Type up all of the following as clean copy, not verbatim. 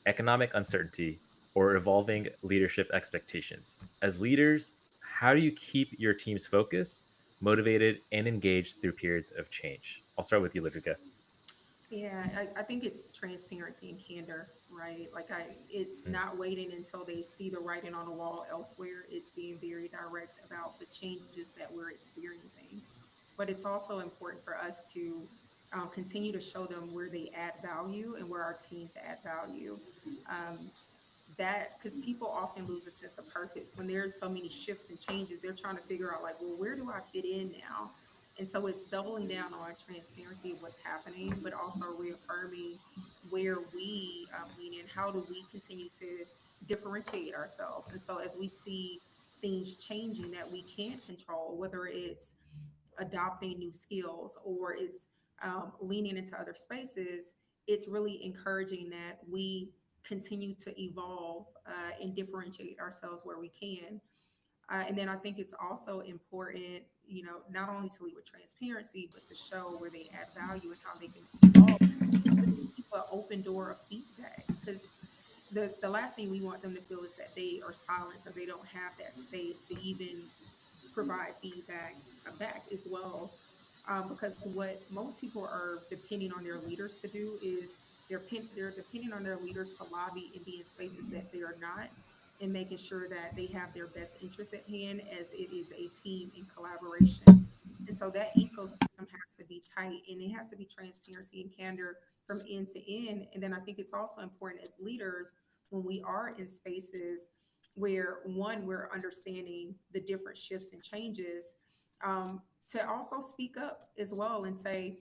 economic uncertainty, or evolving leadership expectations. As leaders, how do you keep your team's focus, motivated, and engaged through periods of change? I'll start with you, Ludwika. Yeah, I think it's transparency and candor, right? It's Mm, not waiting until they see the writing on the wall elsewhere. It's being very direct about the changes that we're experiencing. But it's also important for us to continue to show them where they add value and where our teams add value. Um, that because people often lose a sense of purpose when there's so many shifts and changes. They're trying to figure out, like, well, where do I fit in now? And so it's doubling down on transparency of what's happening, but also reaffirming where we lean in. How do we continue to differentiate ourselves? And so as we see things changing that we can't control, whether it's adopting new skills or it's leaning into other spaces, it's really encouraging that we continue to evolve and differentiate ourselves where we can. And then I think it's also important, not only to lead with transparency, but to show where they add value and how they can evolve, but to keep an open door of feedback. Because the last thing we want them to feel is that they are silenced or they don't have that space to even provide feedback back as well. Because what most people are depending on their leaders to do is they're depending on their leaders to lobby and be in spaces that they are not, and making sure that they have their best interests at hand as it is a team in collaboration. And so that ecosystem has to be tight and it has to be transparency and candor from end to end. And then I think it's also important as leaders when we are in spaces where one, we're understanding the different shifts and changes, to also speak up as well and say,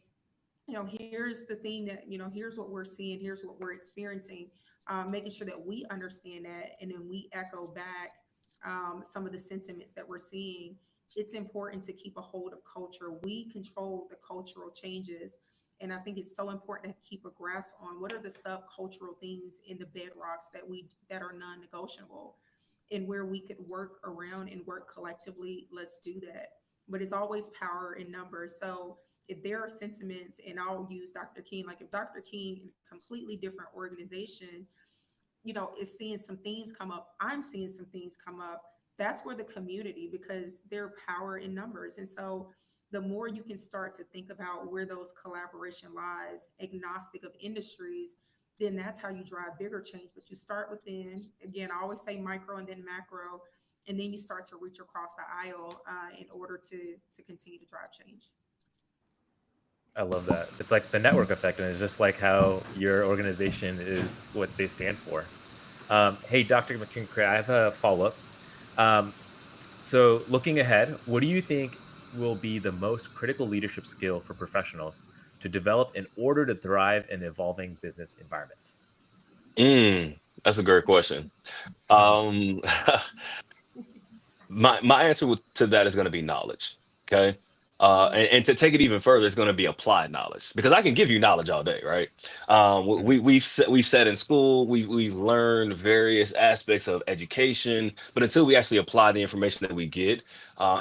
here's the thing that, here's what we're seeing, here's what we're experiencing, making sure that we understand that and then we echo back some of the sentiments that we're seeing. It's important to keep a hold of culture. We control the cultural changes. And I think it's so important to keep a grasp on what are the subcultural things in the bedrocks that are non-negotiable, and where we could work around and work collectively. Let's do that. But it's always power in numbers. So if there are sentiments, and I'll use Dr. King, like if Dr. King in a completely different organization, is seeing some things come up, I'm seeing some things come up. That's where the community, because they're power in numbers. And so the more you can start to think about where those collaboration lies, agnostic of industries, then that's how you drive bigger change. But you start within, again, I always say micro and then macro, and then you start to reach across the aisle in order to continue to drive change. I love that. It's like the network effect, and it's just like how your organization is what they stand for. Hey, Dr. McKincray, I have a follow up. Um, so, looking ahead, what do you think will be the most critical leadership skill for professionals to develop in order to thrive in evolving business environments? That's a great question. Um, my answer to that is going to be knowledge. Okay. Mhm. And to take it even further, it's going to be applied knowledge because I can give you knowledge all day, right? Mhm. We've said in school we've learned various aspects of education, but until we actually apply the information that we get,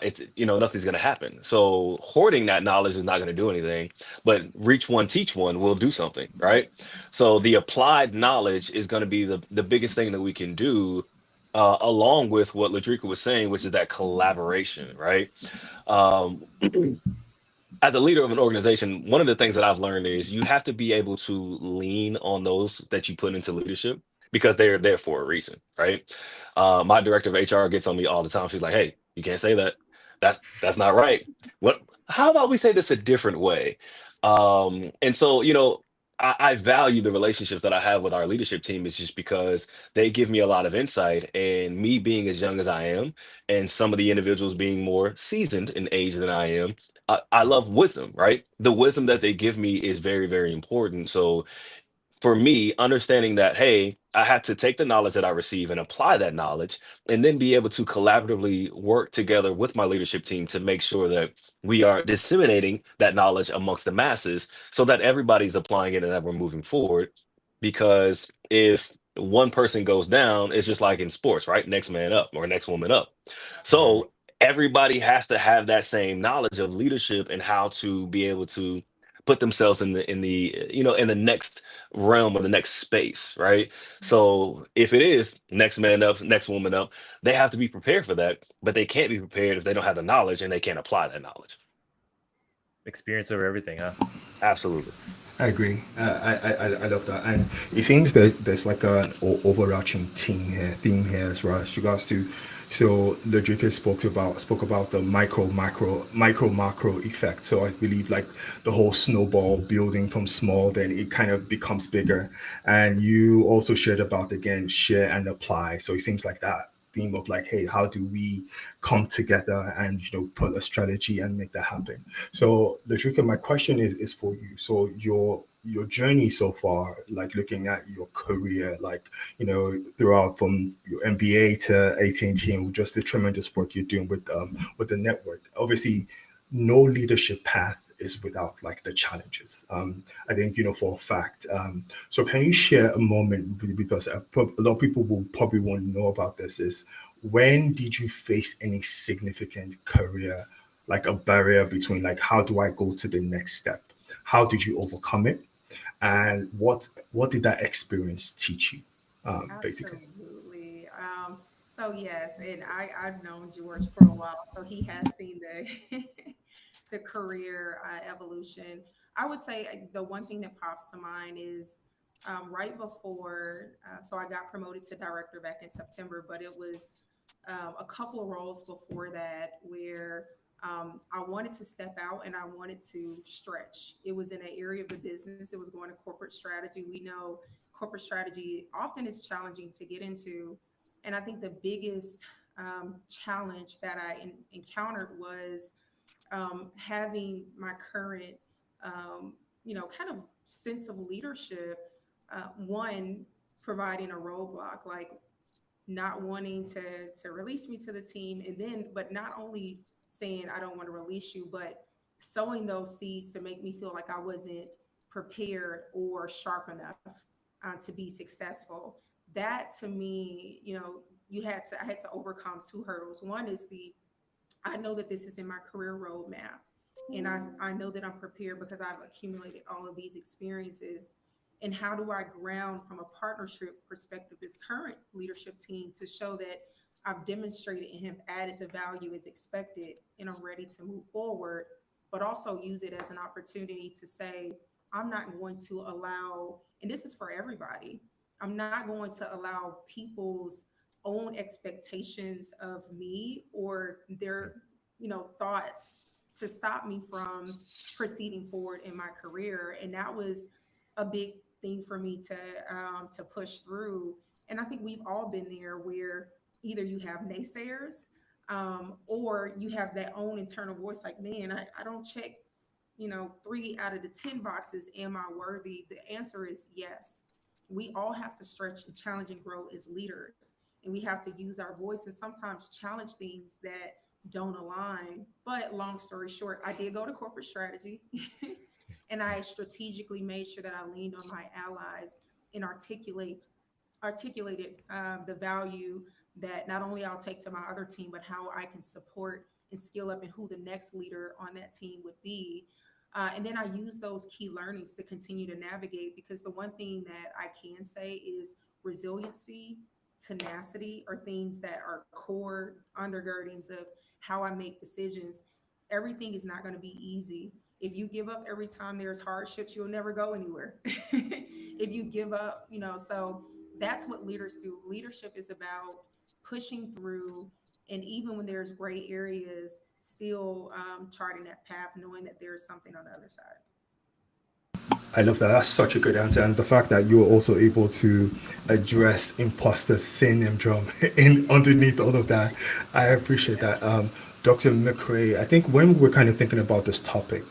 it's nothing's going to happen. So hoarding that knowledge is not going to do anything, but reach one, teach one will do something, right? So the applied knowledge is going to be the biggest thing that we can do along with what Ladrika was saying, which is that collaboration, right? Um, as a leader of an organization, one of the things that I've learned is you have to be able to lean on those that you put into leadership because they're there for a reason, right? My director of HR gets on me all the time. She's like, "Hey, you can't say that. That's not right. What? How about we say this a different way?" And so, I value the relationships that I have with our leadership team is just because they give me a lot of insight. And me being as young as I am, and some of the individuals being more seasoned in age than I am, I love wisdom, right? The wisdom that they give me is very, very important. So for me, understanding that, hey, I have to take the knowledge that I receive and apply that knowledge, and then be able to collaboratively work together with my leadership team to make sure that we are disseminating that knowledge amongst the masses so that everybody's applying it and that we're moving forward. Because if one person goes down, it's just like in sports, right? Next man up or next woman up. Mhm. So everybody has to have that same knowledge of leadership and how to be able to put themselves in the in the next realm or the next space, right? So if it is next man up, next woman up, they have to be prepared for that, but they can't be prepared if they don't have the knowledge and they can't apply that knowledge. Experience over everything, huh? Absolutely. I agree. I love that, and it seems that there's like an overarching theme here as well as regards to. So Ladrika spoke about the macro effect. So I believe like the whole snowball building from small, then it kind of becomes bigger. And you also shared about again share and apply. So it seems like that theme of like, hey, how do we come together and put a strategy and make that happen? So Latrika, my question is for you. So your journey so far, like looking at your career, like throughout from your MBA to AT&T, and just the tremendous work you're doing with the network. Obviously, no leadership path is without like the challenges. I think for a fact. So can you share a moment, because a lot of people will probably want to know about this, is when did you face any significant career, like a barrier between like how do I go to the next step? How did you overcome it? And what did that experience teach you, basically? Absolutely. So yes, and I've known George for a while, so he has seen the the career evolution. I would say the one thing that pops to mind is right before, so I got promoted to director back in September, but it was a couple of roles before that where I wanted to step out and I wanted to stretch. It was in an area of the business, it was going to corporate strategy. We know corporate strategy often is challenging to get into. And I think the biggest challenge that I encountered was having my current, kind of sense of leadership, one, providing a roadblock, like not wanting to release me to the team, and then, but not only saying I don't want to release you, but sowing those seeds to make me feel like I wasn't prepared or sharp enough to be successful. That to me, I had to overcome two hurdles. One is I know that this is in my career roadmap, and I know that I'm prepared because I've accumulated all of these experiences. And how do I ground from a partnership perspective this current leadership team to show that I've demonstrated and have added the value as expected and I'm ready to move forward, but also use it as an opportunity to say, I'm not going to allow, and this is for everybody, I'm not going to allow people's own expectations of me or their, thoughts to stop me from proceeding forward in my career. And that was a big thing for me to push through. And I think we've all been there where either you have naysayers or you have that own internal voice like, man, I don't check 3 out of the 10 boxes. Am I worthy? The answer is yes. We all have to stretch and challenge and grow as leaders. And we have to use our voice and sometimes challenge things that don't align. But long story short, I did go to corporate strategy and I strategically made sure that I leaned on my allies and articulated the value that not only I'll take to my other team, but how I can support and skill up and who the next leader on that team would be. And then I use those key learnings to continue to navigate, because the one thing that I can say is resiliency, tenacity are things that are core undergirdings of how I make decisions. Everything is not going to be easy. If you give up every time there's hardships, you'll never go anywhere. If you give up, so that's what leaders do. Leadership is about pushing through, and even when there's gray areas, still charting that path, knowing that there's something on the other side. I love that. That's such a good answer, and the fact that you were also able to address imposter syndrome in underneath all of that, I appreciate that. Dr. McRae, I think when we're kind of thinking about this topic,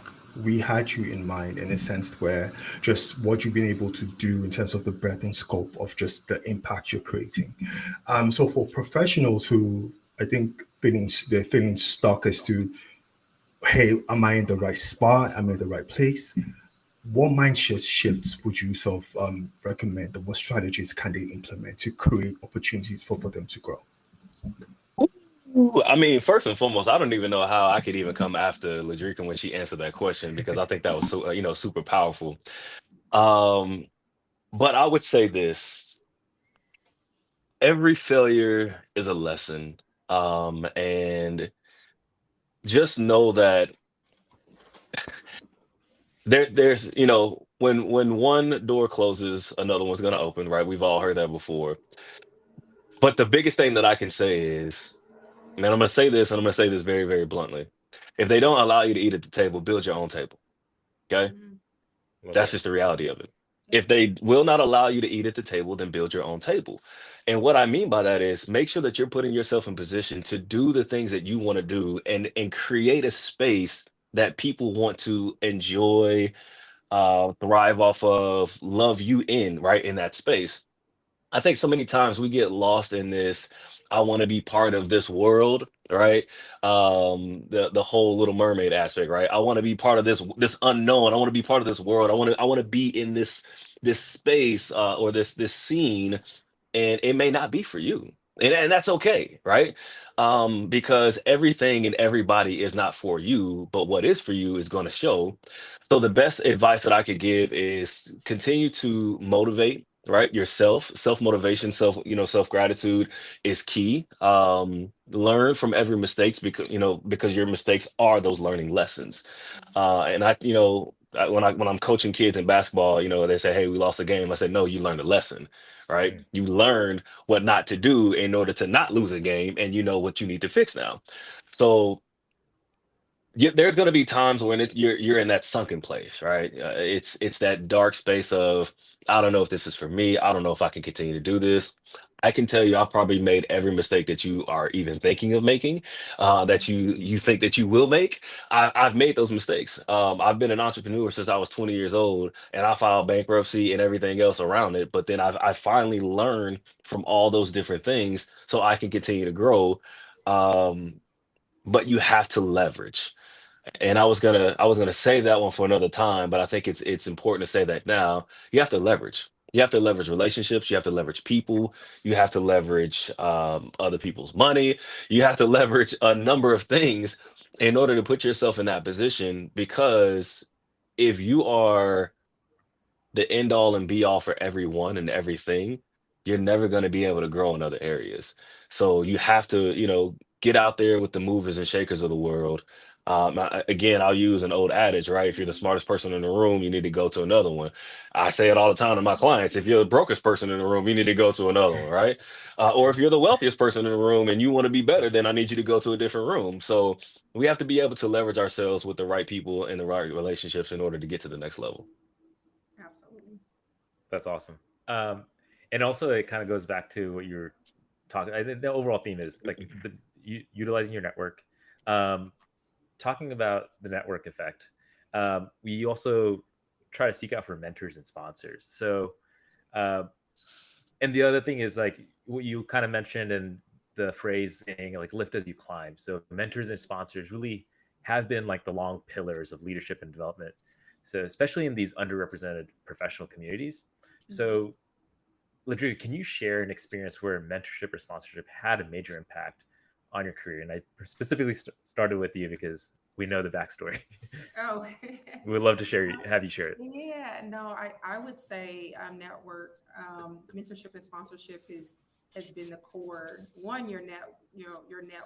we had you in mind in a sense where just what you've been able to do in terms of the breadth and scope of just the impact you're creating. So for professionals who I think they're feeling stuck as to, hey, am I in the right spot? Am I in the right place? What mindset shifts would you sort of recommend, and what strategies can they implement to create opportunities for them to grow? Ooh, I mean, first and foremost, I don't even know how I could even come after Ladrika when she answered that question because I think that was so, super powerful. Um, but I would say this: every failure is a lesson, and just know that there's when one door closes, another one's gonna open, right? We've all heard that before. But the biggest thing that I can say is, man, I'm gonna say this, and I'm gonna say this very, very bluntly. If they don't allow you to eat at the table, build your own table. Okay. Mhm. Love That's it. just the reality of it. Yeah. If they will not allow you to eat at the table, then build your own table. And what I mean by that is make sure that you're putting yourself in position to do the things that you want to do and create a space that people want to enjoy, thrive off of, love you in, right? In that space. I think so many times we get lost in this. I want to be part of this world, right? The whole Little Mermaid aspect, right? I want to be part of this unknown. I want to be part of this world. I want to be in this space, or this scene, and it may not be for you, and that's okay, right? Because everything and everybody is not for you, but what is for you is going to show. So the best advice that I could give is continue to motivate, right, yourself. Self motivation, self gratitude is key. Learn from every mistakes, because your mistakes are those learning lessons. And when I'm coaching kids in basketball, they say, "Hey, we lost a game." I said, "No, you learned a lesson, right? Mm. You learned what not to do in order to not lose a game, and you know what you need to fix now." So there's going to be times when you're in that sunken place, right? It's that dark space of, I don't know if this is for me. I don't know if I can continue to do this. I can tell you, I've probably made every mistake that you are even thinking of making, that you think that you will make. I've made those mistakes. I've been an entrepreneur since I was 20 years old, and I filed bankruptcy and everything else around it. But then I finally learned from all those different things, so I can continue to grow. Um, but you have to leverage, and I was gonna save that one for another time, but I think it's important to say that now. You have to leverage. You have to leverage relationships. You have to leverage people. You have to leverage, other people's money. You have to leverage a number of things in order to put yourself in that position. Because if you are the end all and be all for everyone and everything, you're never going to be able to grow in other areas. So you have to, get out there with the movers and shakers of the world. Again, I'll use an old adage, right? If you're the smartest person in the room, you need to go to another one. I say it all the time to my clients. If you're the brokest person in the room, you need to go to another one, right? Or if you're the wealthiest person in the room and you want to be better, then I need you to go to a different room. So we have to be able to leverage ourselves with the right people and the right relationships in order to get to the next level. Absolutely. That's awesome. Um, and also, it kind of goes back to what you were talking. I think the overall theme is like utilizing your network, um, talking about the network effect. We also try to seek out for mentors and sponsors. So, uh, and the other thing is like what you kind of mentioned in the phrase saying like lift as you climb. So mentors and sponsors really have been like the long pillars of leadership and development. So especially in these underrepresented professional communities. Mhm. So Ladria, can you share an experience where mentorship or sponsorship had a major impact on your career? And I specifically started with you because we know the backstory. Oh, We would love to have you share it. yeah, no, I would say network mentorship and sponsorship has been the core. One, your net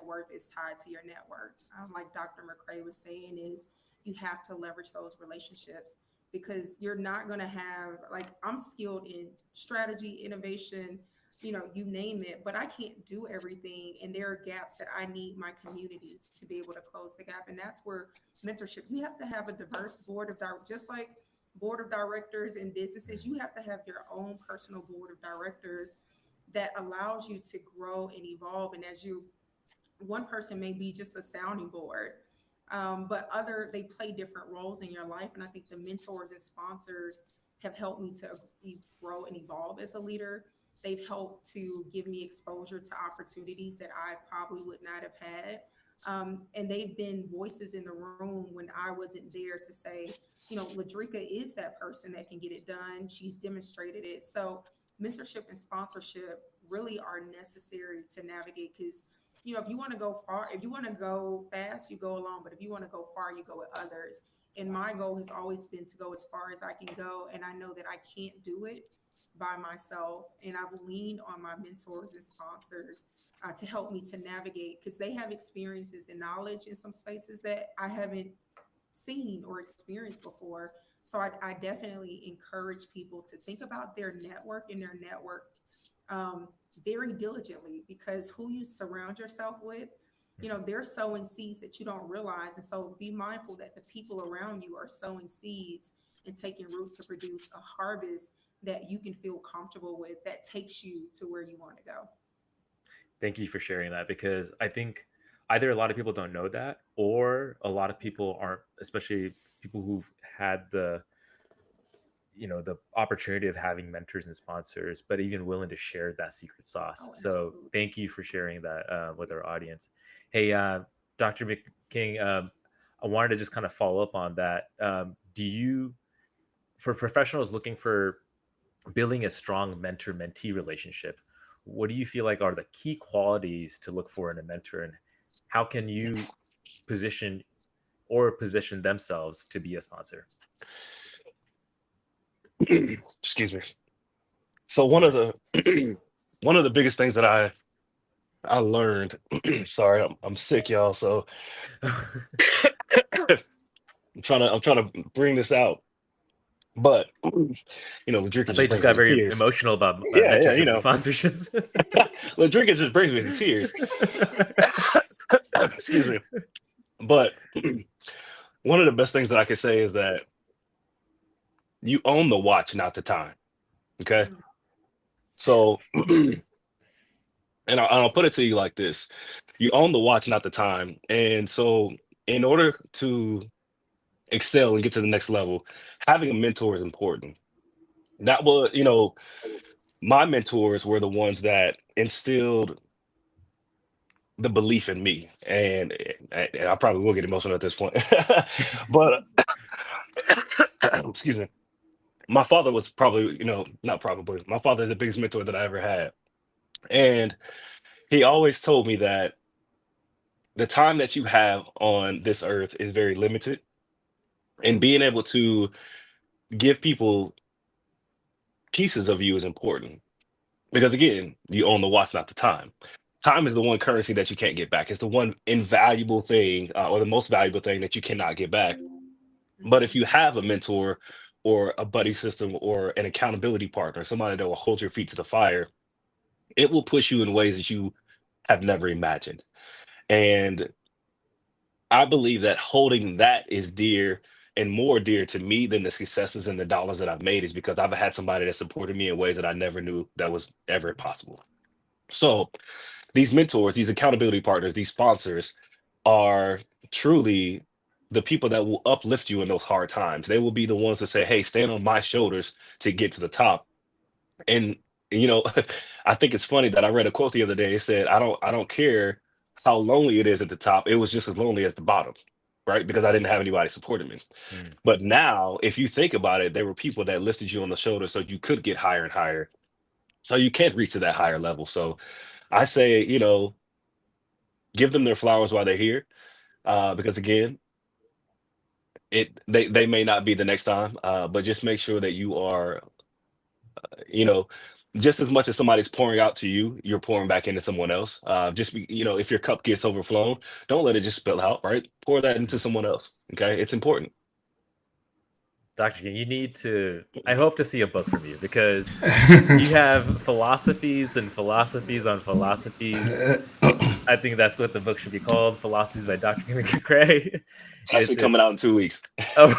worth is tied to your network. Like Dr. McCrae was saying, is you have to leverage those relationships because you're not going to have like I'm skilled in strategy, innovation, you name it, but I can't do everything, and there are gaps that I need my community to be able to close the gap, and that's where mentorship. You have to have a diverse just like board of directors in businesses. You have to have your own personal board of directors that allows you to grow and evolve. And as you, one person may be just a sounding board, but other they play different roles in your life. And I think the mentors and sponsors have helped me to grow and evolve as a leader. They've helped to give me exposure to opportunities that I probably would not have had. And they've been voices in the room when I wasn't there to say, Ladrika is that person that can get it done. She's demonstrated it. So mentorship and sponsorship really are necessary to navigate because if you want to go far, if you want to go fast, you go alone. But if you want to go far, you go with others. And my goal has always been to go as far as I can go. And I know that I can't do it by myself. And I've leaned on my mentors and sponsors to help me to navigate, because they have experiences and knowledge in some spaces that I haven't seen or experienced before. So I definitely encourage people to think about their network and their network very diligently, because who you surround yourself with, they're sowing seeds that you don't realize. And so be mindful that the people around you are sowing seeds and taking root to produce a harvest that you can feel comfortable with, that takes you to where you want to go. Thank you for sharing that, because I think either a lot of people don't know that, or a lot of people aren't, especially people who've had the opportunity of having mentors and sponsors, but even willing to share that secret sauce. Oh, So absolutely. thank you for sharing that with our audience. Hey, Dr. McKing, I wanted to just kind of follow up on that. Do you, for professionals looking for building a strong mentor-mentee relationship, what do you feel like are the key qualities to look for in a mentor, and how can you position themselves to be a sponsor? Excuse me. So one of the biggest things that I learned, sorry, I'm sick, y'all. So I'm trying to bring this out, but drinking I thought you just just brings me got to very tears. emotional about Yeah, mentorships and sponsorships. drinking just brings me to tears. Excuse me. But one of the best things that I could say is that you own the watch, not the time. Okay. So, and I'll put it to you like this: you own the watch, not the time. And so, in order to excel and get to the next level, having a mentor is important. That was, my mentors were the ones that instilled the belief in me, and I probably will get emotional at this point, but excuse me. My father was probably, not probably, my father is the biggest mentor that I ever had. And he always told me that the time that you have on this earth is very limited, and being able to give people pieces of you is important. Because again, you own the watch, not the time. Time is the one currency that you can't get back. It's the one invaluable thing, or the most valuable thing that you cannot get back. But if you have a mentor or a buddy system or an accountability partner, somebody that will hold your feet to the fire, it will push you in ways that you have never imagined. And I believe that holding that is dear and more dear to me than the successes and the dollars that I've made, is because I've had somebody that supported me in ways that I never knew that was ever possible. So these mentors, these accountability partners, these sponsors are truly the people that will uplift you in those hard times. They will be the ones that say, "Hey, stand on my shoulders to get to the top." And you know, I think it's funny that I read a quote the other day. It said, "I don't care how lonely it is at the top. It was just as lonely as the bottom." Right? Because I didn't have anybody supporting me. Mm. But now, if you think about it, there were people that lifted you on the shoulder so you could get higher and higher. So you can't reach to that higher level. So I say, give them their flowers while they're here. Because again, they may not be the next time, but just make sure that you are, you know, just as much as somebody's pouring out to you, you're pouring back into someone else. Just be, if your cup gets overflown, don't let it just spill out, right? Pour that into someone else. Okay. It's important. Dr. King, you need to, I hope to see a book from you, because you have philosophies and philosophies on philosophies. I think that's what the book should be called, Philosophies by Dr. King McCrae. It's actually coming out in 2 weeks. Oh.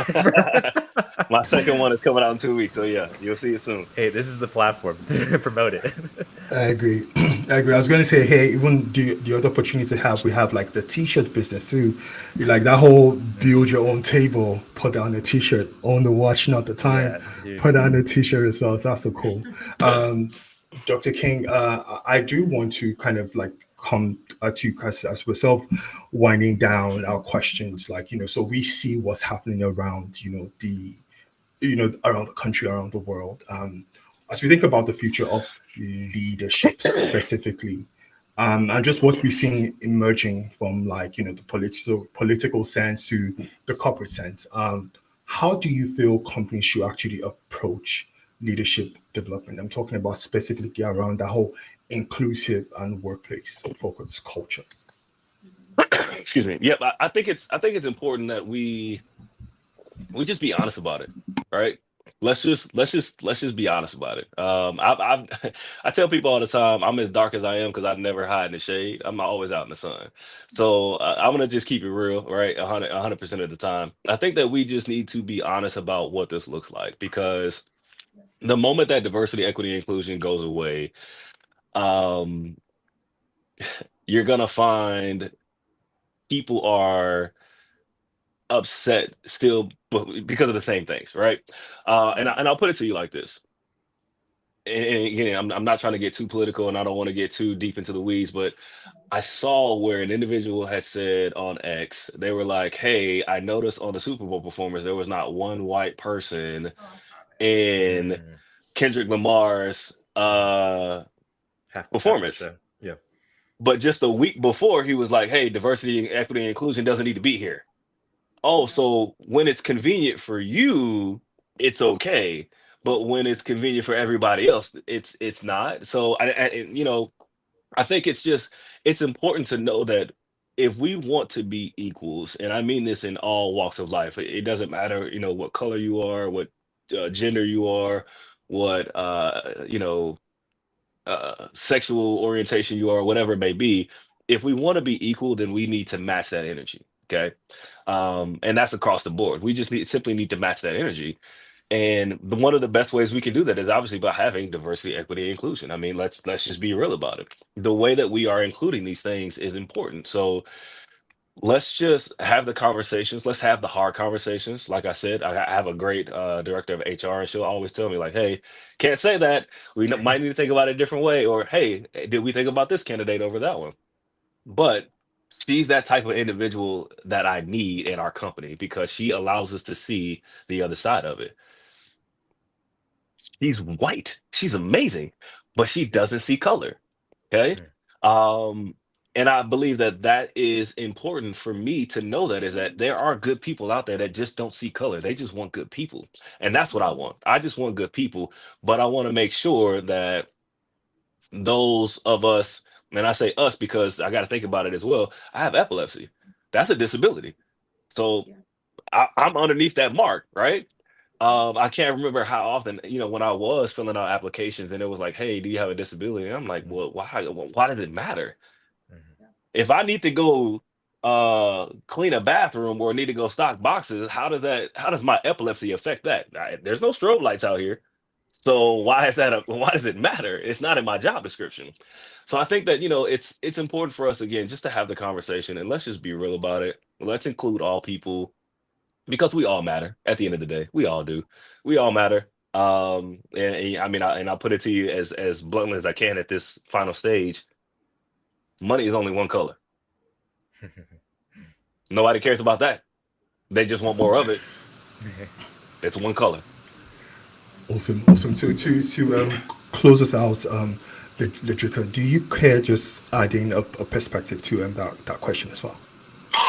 My second one is coming out in 2 weeks. So yeah, you'll see it soon. Hey, this is the platform to promote it. I agree. I was going to say, hey, even the other opportunity to have, we have like the t-shirt business too. You like that whole build your own table, put on a t-shirt, own the watch, not the time, Yes, put on a t-shirt as well. That's so cool. Dr. King, I do want to kind of like come to you guys as we're sort of winding down our questions, like, so we see what's happening around, around the country, around the world. As we think about the future of leadership specifically, and just what we're seeing emerging from like the political sense to the corporate sense. How do you feel companies should actually approach leadership development? I'm talking about specifically around the whole inclusive and workplace focused culture. Excuse me. Yep. I think it's important that we just be honest about it, right? Let's just be honest about it. I tell people all the time I'm as dark as I am because I never hide in the shade. I'm always out in the sun. So I'm gonna just keep it real, right? 100% of the time. I think that we just need to be honest about what this looks like, because the moment that diversity, equity, and inclusion goes away, um, you're gonna find people are upset still because of the same things, right? And I'll put it to you like this. And again, I'm not trying to get too political, and I don't want to get too deep into the weeds, but I saw where an individual had said on X, they were like, "Hey, I noticed on the Super Bowl performance there was not one white person Oh, I saw that. in Mm, Kendrick Lamar's half the performance." show. Yeah. But just a week before, he was like, "Hey, diversity, equity, and inclusion doesn't need to be here." Oh, Yeah. so when it's convenient for you, it's okay, but when it's convenient for everybody else, it's not. So I think it's important to know that if we want to be equals, and I mean this in all walks of life, it doesn't matter, what color you are, what gender you are, what sexual orientation you are, whatever it may be. If we want to be equal, then we need to match that energy. Okay. And that's across the board. We just simply need to match that energy. And one of the best ways we can do that is obviously by having diversity, equity, and inclusion. I mean, let's just be real about it. The way that we are including these things is important. So let's just have the conversations. Let's have the hard conversations. Like I said, I have a great director of HR, and she'll always tell me like, "Hey, can't say that. We might need to think about it a different way." Or, "Hey, did we think about this candidate over that one?" But she's that type of individual that I need in our company because she allows us to see the other side of it. She's white. She's amazing, but she doesn't see color. Okay. Mm. Um, and I believe that that is important for me to know, that is that there are good people out there that just don't see color. They just want good people. And that's what I Mhm. want. I just want good people, but I want to make sure that those of us, and I say us because I got to think about it as well. I have epilepsy. That's a disability. So Yeah. I'm underneath that mark, right? Yeah. I can't remember how often, when I was filling out applications and it was like, "Hey, do you have a disability?" And I'm like, Mm. "Well, why does it matter? Mhm. Yeah. If I need to go clean a bathroom or need to go stock boxes, how does my epilepsy affect that? There's no strobe lights out here. So why does it matter? It's not in my job description. So I think that, it's important for us again just to have the conversation, and let's just be real about it. Let's include all people because we all matter at the end of the day. We all do. We all matter. And I mean, I'll put it to you as bluntly as I can at this final stage. Money is only one color. Nobody cares about that. They just want more of it. It's one color. Awesome, awesome. So to close us out, Ladrika, do you care just adding a perspective to that question as well?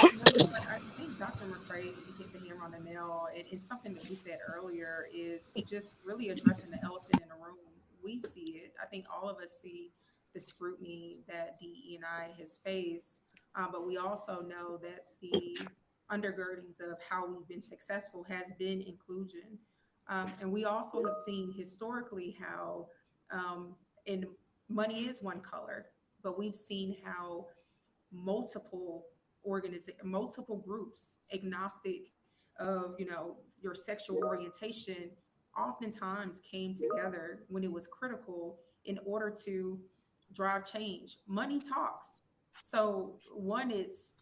No, but I think Dr. McCrae hit the hammer on the nail. And something that we said earlier is just really addressing the elephant in the room. We see it. I think all of us see the scrutiny that DE&I has faced, but we also know that the undergirdings of how we've been successful has been inclusion. And we also have seen historically how, and money is one color, but we've seen how multiple multiple groups agnostic of your sexual orientation oftentimes came together when it was critical in order to drive change. Money talks. So one, it's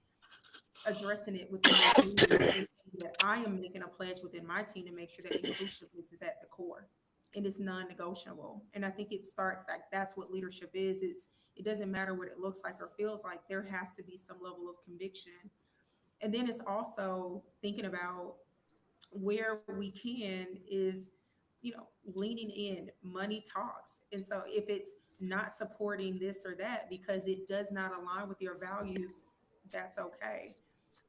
addressing it within your team and saying that I am making a pledge within my team to make sure that inclusiveness is at the core and it's non-negotiable. And I think it starts like that's what leadership is. It doesn't matter what it looks like or feels like. There has to be some level of conviction. And then it's also thinking about where we can is leaning in. Money talks. And so if it's not supporting this or that because it does not align with your values, that's okay.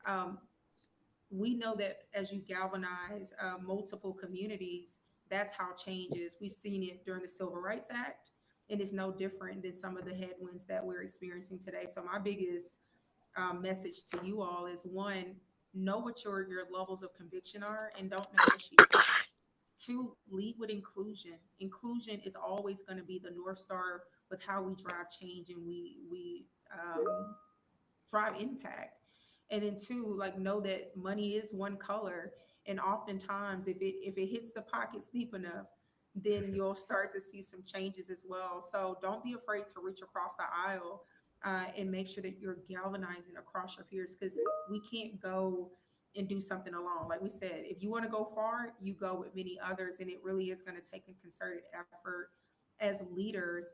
Um, we know that as you galvanize multiple communities, that's how change is. We've seen it during the Civil Rights Act, and it's no different than some of the headwinds that we're experiencing today. So my biggest message to you all is one, know what your levels of conviction are and don't negotiate. Two, lead with inclusion. Inclusion is always going to be the North Star with how we drive change and we drive impact. And then two, like know that money is one color. And oftentimes if it hits the pockets deep enough, then you'll start to see some changes as well. So don't be afraid to reach across the aisle and make sure that you're galvanizing across your peers because we can't go and do something alone. Like we said, if you want to go far, you go with many others. And it really is going to take a concerted effort as leaders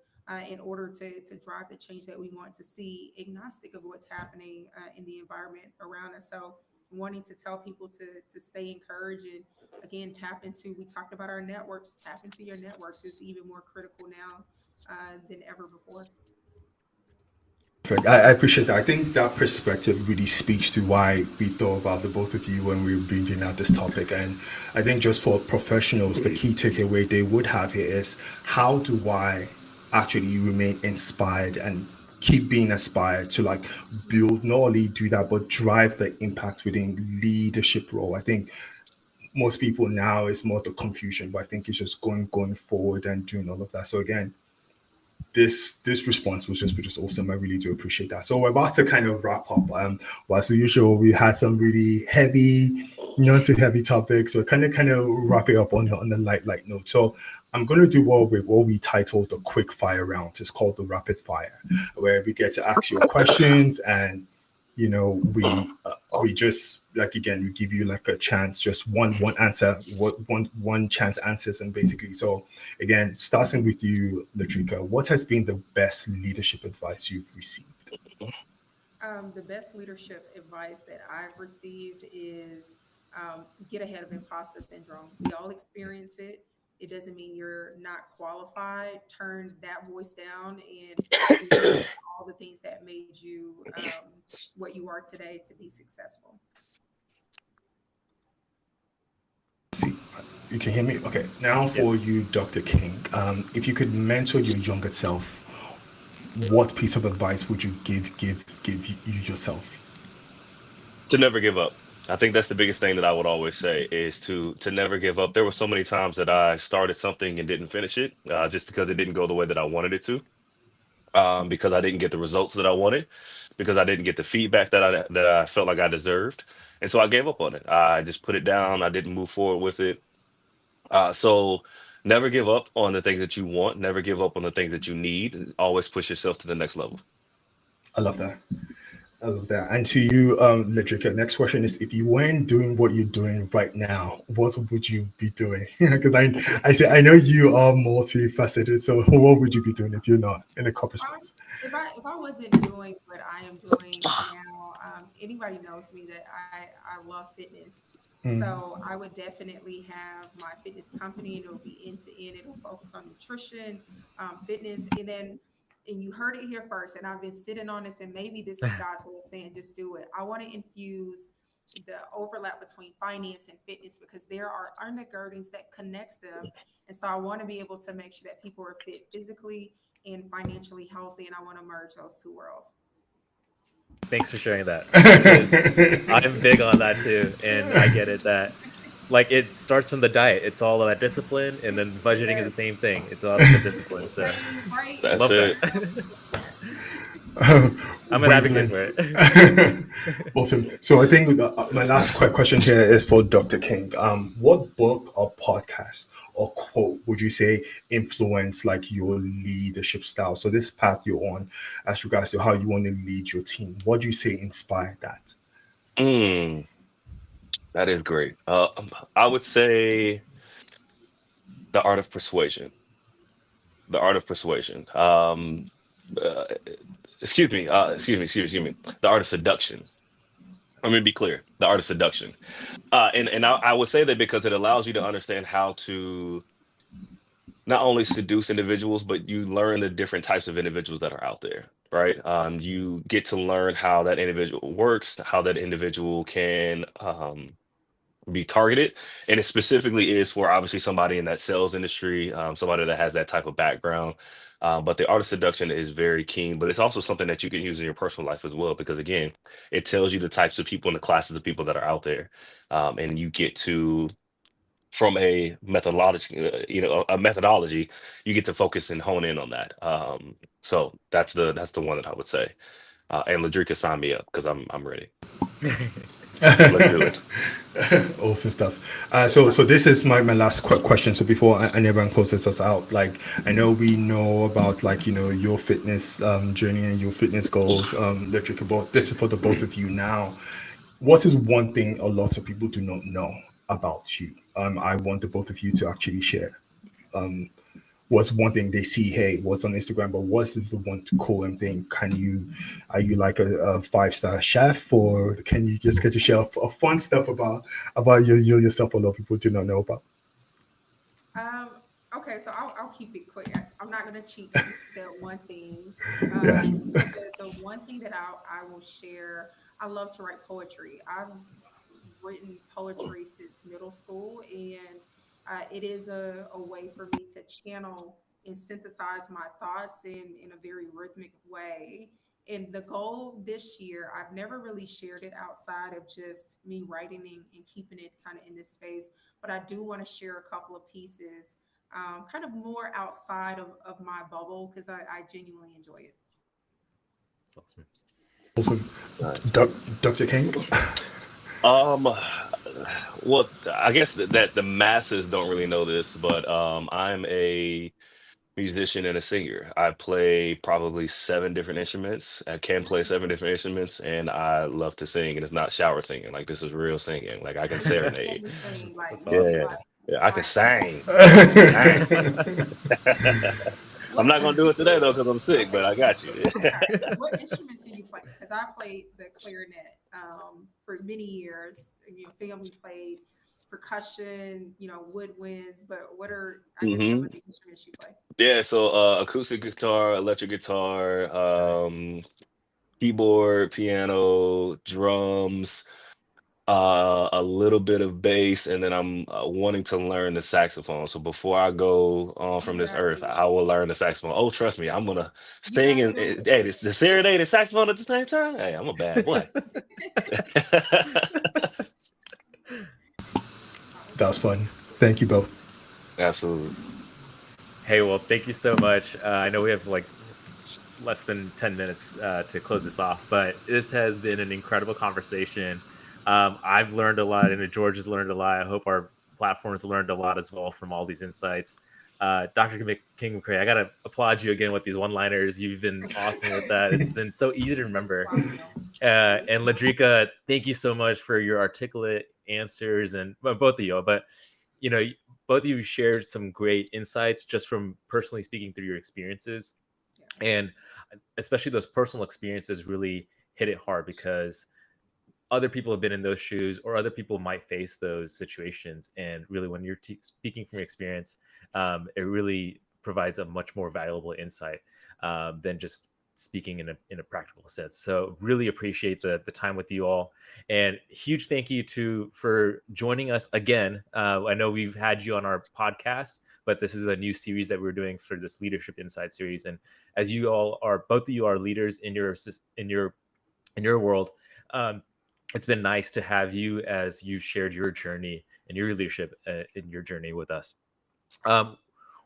in order to drive the change that we want to see, agnostic of what's happening in the environment around us. So, wanting to tell people to stay encouraged and again tap into. We talked about our networks. Tap into your networks is even more critical now than ever before. Perfect. I appreciate that. I think that perspective really speaks to why we thought about the both of you when we were bringing out this topic. And I think just for professionals, the key takeaway they would have here is how do I actually remain inspired and keep being inspired to like build, not only do that, but drive the impact within leadership role. I think most people now is more the confusion, but I think it's just going forward and doing all of that. So again, this response was just awesome. I really do appreciate that. So we're about to kind of wrap up. But as usual, we had some really heavy, not too heavy topics. So kind of wrap it up on the light note. So I'm going to do what we titled the quick fire round. It's called the rapid fire, where we get to ask you questions and we just like again we give you like a chance, just one answer, one chance answers, and basically so again starting with you, Latrika, what has been the best leadership advice you've received? The best leadership advice that I've received is get ahead of imposter syndrome. We all experience it. It doesn't mean you're not qualified. Turn that voice down and learn all the things that made you what you are today to be successful. See, you can hear me? Okay. Now for you, Dr. King, if you could mentor your younger self, what piece of advice would you give you yourself? To never give up. I think that's the biggest thing that I would always say is to never give up. There were so many times that I started something and didn't finish it just because it didn't go the way that I wanted it to, because I didn't get the results that I wanted, because I didn't get the feedback that I felt like I deserved, and so I gave up on it. I just put it down. I didn't move forward with it. So never give up on the things that you want. Never give up on the things that you need. Always push yourself to the next level. I love that. I love that. And to you, Ledrika, next question is: if you weren't doing what you're doing right now, what would you be doing? Because I know you are multifaceted. So what would you be doing if you're not in a corporate space? If I wasn't doing what I am doing now, anybody knows me that I love fitness. So I would definitely have my fitness company, and it'll be end to end. It'll focus on nutrition, fitness, and you heard it here first. And I've been sitting on this, and maybe this is God's way of saying, just do it. I want to infuse the overlap between finance and fitness because there are undergirdings that connects them. And so I want to be able to make sure that people are fit physically and financially healthy. And I want to merge those two worlds. Thanks for sharing that. Because I'm big on that too, and I get it that like it starts from the diet. It's all about discipline, and then budgeting is the same thing. It's all about the discipline. So Right. That's love it. that. I'm an advocate for it. Awesome. So I think my last question here is for Dr. King. What book or podcast or quote would you say influence like your leadership style? So this path you're on, as regards to how you want to lead your team, what do you say inspired that? Mm, that is great. I would say The Art of Persuasion. The Art of Persuasion. Uh, excuse me. Excuse me. The Art of Seduction. Let me be clear. The Art of Seduction. And I would say that because it allows you to understand how to not only seduce individuals, but you learn the different types of individuals that are out there, right? You get to learn how that individual works, how that individual can be targeted, and it specifically is for obviously somebody in that sales industry, somebody that has that type of background. But the art of seduction is very keen, but it's also something that you can use in your personal life as well, because again, it tells you the types of people and the classes of people that are out there, and you get to, from a methodology, a methodology, you get to focus and hone in on that. So that's the one that I would say. And Ladrika, sign me up because I'm ready. Let's do it. Awesome stuff. So this is my last question. So before anyone closes us out, like I know we know about like your fitness journey and your fitness goals. Ladrika, both this is for the both of you now. What is one thing a lot of people do not know about you? I want the both of you to actually share. What's one thing they see, hey, what's on Instagram, but what is the one to call them thing? Are you like a 5-star chef, or can you just get to share a fun stuff about yourself a lot of people do not know about? Okay, so I'll keep it quick. I'm not going to cheat. You said one thing. Yes. The one thing that I will share, I love to write poetry. I've written poetry since middle school, and it is a way for me to channel and synthesize my thoughts in a very rhythmic way. And the goal this year, I've never really shared it outside of just me writing and keeping it kind of in this space, but I do want to share a couple of pieces, kind of more outside of my bubble, because I genuinely enjoy it. That's awesome. Awesome. Nice. Dr. King. Well, I guess that the masses don't really know this, but I'm a musician and a singer. I play probably 7 different instruments. I can play Nice. 7 different instruments, and I love to sing. And it's not shower singing. Like, this is real singing. Like, I can You can serenade. sing, sing like That's Yeah, awesome. like yeah, I can like sing. Sing. I'm what not gonna do it today though because I'm sick, but I got you. okay. What instruments do you play? Because I played the clarinet for many years. Family played percussion, woodwinds. But what are, I guess, some hmm of the instruments you play? Yeah, so acoustic guitar, electric guitar, Nice. keyboard, piano, drums, a little bit of bass, and then I'm wanting to learn the saxophone. So before I go on You from this got earth, to. I will learn the saxophone. Oh, trust me, I'm gonna You sing got to and do it. hey, the serenade and saxophone at the same time. Hey, I'm a bad boy. That's fun. Thank you both. Absolutely. Hey, well, thank you so much. I know we have like less than 10 minutes to close this off, but this has been an incredible conversation. I've learned a lot, and George has learned a lot. I hope our platforms learned a lot as well from all these insights. Dr. King McCray, I got to applaud you again with these one-liners. You've been awesome with that. It's been so easy to remember. And Ladrika, thank you so much for your articulate answers, and well, both of you. But you know, both of you shared some great insights just from personally speaking through your experiences, Yeah. and especially those personal experiences really hit it hard because other people have been in those shoes, or other people might face those situations. And really, when you're speaking from your experience, it really provides a much more valuable insight than just speaking in a practical sense. So really appreciate the time with you all, and huge thank you for joining us again. I know we've had you on our podcast, but this is a new series that we're doing for this Leadership Insight series. And as you all are, both of you are leaders in your world. It's been nice to have you as you shared your journey and your leadership in your journey with us. Um,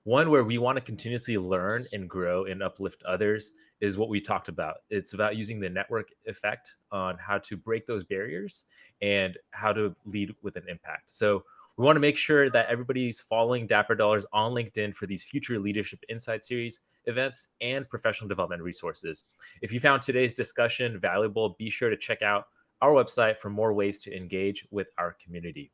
One where we want to continuously learn and grow and uplift others is what we talked about. It's about using the network effect on how to break those barriers and how to lead with an impact. So we want to make sure that everybody's following Dapper Dollars on LinkedIn for these future Leadership Insight series events and professional development resources. If you found today's discussion valuable, be sure to check out our website for more ways to engage with our community.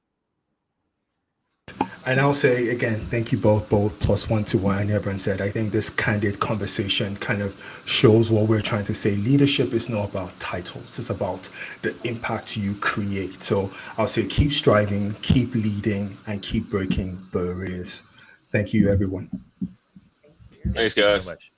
And I'll say again, thank you both plus one to what everyone said. I think this candid conversation kind of shows what we're trying to say. Leadership is not about titles, it's about the impact you create. So I'll say keep striving, keep leading, and keep breaking barriers. Thank you, everyone. Thanks, Thank you guys. so much.